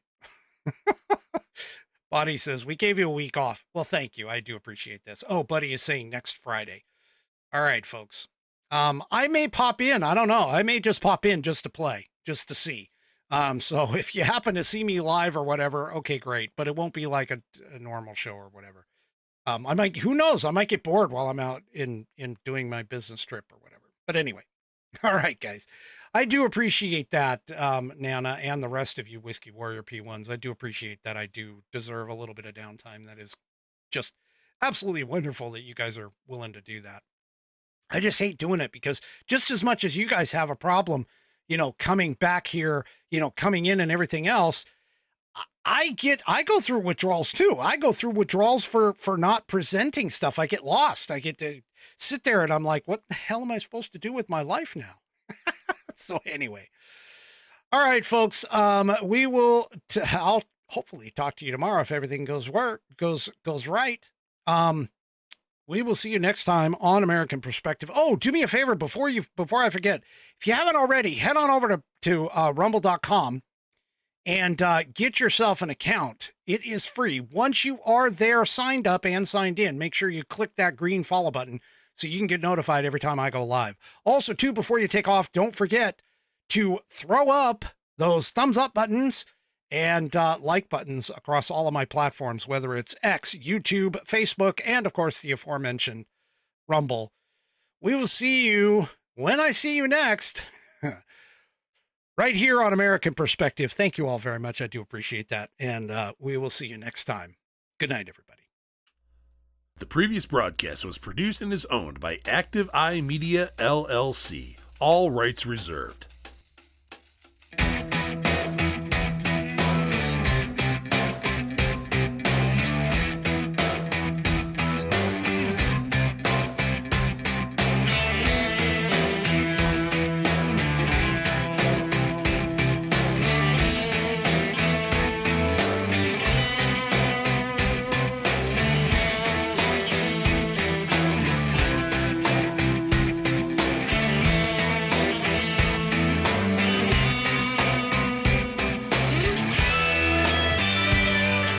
Buddy says, we gave you a week off. Well, thank you. I do appreciate this. Oh, Buddy is saying next Friday. All right, folks. I may pop in. I don't know. I may just pop in just to play, just to see. So if you happen to see me live or whatever, okay, great. But it won't be like a normal show or whatever. I might, who knows? I might get bored while I'm out in doing my business trip or whatever. But anyway, all right, guys. I do appreciate that, Nana, and the rest of you Whiskey Warrior P1s. I do appreciate that. I do deserve a little bit of downtime. That is just absolutely wonderful that you guys are willing to do that. I just hate doing it, because just as much as you guys have a problem, coming back here, coming in and everything else, I go through withdrawals too. I go through withdrawals for not presenting stuff. I get lost. I get to sit there and I'm like, what the hell am I supposed to do with my life now? So anyway, all right, folks. We will. I'll hopefully talk to you tomorrow if everything goes right. We will see you next time on American Perspective. Oh, do me a favor before I forget. If you haven't already, head on over to rumble.com and get yourself an account. It is free. Once you are there, signed up and signed in, make sure you click that green follow button so you can get notified every time I go live. Also, too, before you take off, don't forget to throw up those thumbs up buttons and like buttons across all of my platforms, whether it's X, YouTube, Facebook, and, of course, the aforementioned Rumble. We will see you when I see you next. Right here on American Perspective. Thank you all very much. I do appreciate that. And we will see you next time. Good night, everybody. The previous broadcast was produced and is owned by Active Eye Media LLC. All rights reserved.